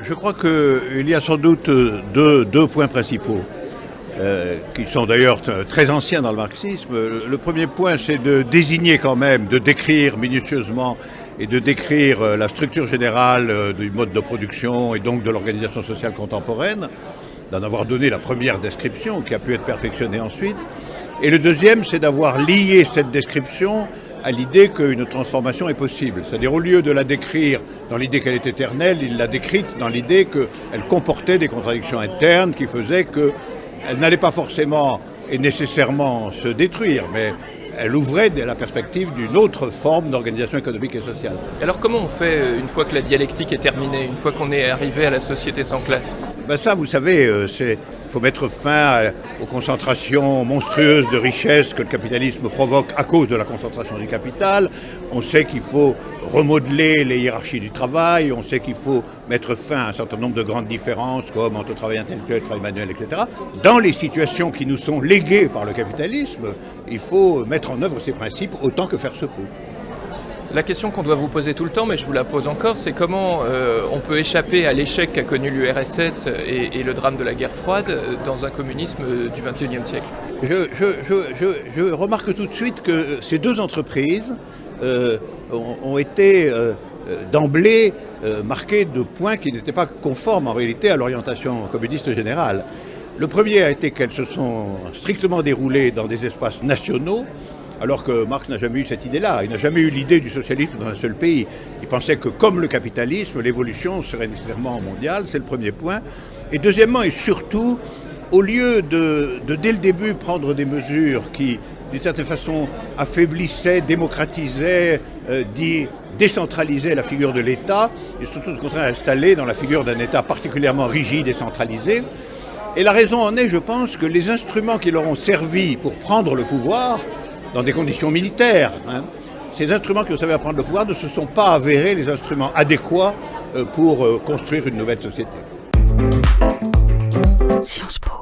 Je crois qu'il y a sans doute deux points principaux, qui sont d'ailleurs très anciens dans le marxisme. Le premier point, c'est de désigner quand même, de décrire minutieusement et de décrire la structure générale du mode de production et donc de l'organisation sociale contemporaine, d'en avoir donné la première description qui a pu être perfectionnée ensuite. Et le deuxième, c'est d'avoir lié cette description à l'idée qu'une transformation est possible. C'est-à-dire, au lieu de la décrire dans l'idée qu'elle est éternelle, il l'a décrite dans l'idée qu'elle comportait des contradictions internes qui faisaient qu'elle n'allait pas forcément et nécessairement se détruire, mais elle ouvrait la perspective d'une autre forme d'organisation économique et sociale. Alors comment on fait une fois que la dialectique est terminée, une fois qu'on est arrivé à la société sans classe? Ça, vous savez, il faut mettre fin aux concentrations monstrueuses de richesses que le capitalisme provoque à cause de la concentration du capital. On sait qu'il faut remodeler les hiérarchies du travail, on sait qu'il faut mettre fin à un certain nombre de grandes différences comme entre travail intellectuel, travail manuel, etc. Dans les situations qui nous sont léguées par le capitalisme, il faut mettre en œuvre ces principes autant que faire se peut. La question qu'on doit vous poser tout le temps, mais je vous la pose encore, c'est comment on peut échapper à l'échec qu'a connu l'URSS et le drame de la guerre froide dans un communisme du XXIe siècle. Je remarque tout de suite que ces deux entreprises ont été d'emblée marquées de points qui n'étaient pas conformes en réalité à l'orientation communiste générale. Le premier a été qu'elles se sont strictement déroulées dans des espaces nationaux, alors que Marx n'a jamais eu cette idée-là. Il n'a jamais eu l'idée du socialisme dans un seul pays. Il pensait que, comme le capitalisme, l'évolution serait nécessairement mondiale, c'est le premier point. Et deuxièmement, et surtout, au lieu de dès le début, prendre des mesures qui, d'une certaine façon, affaiblissaient, démocratisaient, décentralisaient la figure de l'État, et surtout, au contraire, installer dans la figure d'un État particulièrement rigide et centralisé. Et la raison en est, je pense, que les instruments qui leur ont servi pour prendre le pouvoir, dans des conditions militaires, ces instruments qui ont servi à prendre le pouvoir ne se sont pas avérés les instruments adéquats pour construire une nouvelle société. Sciences Po.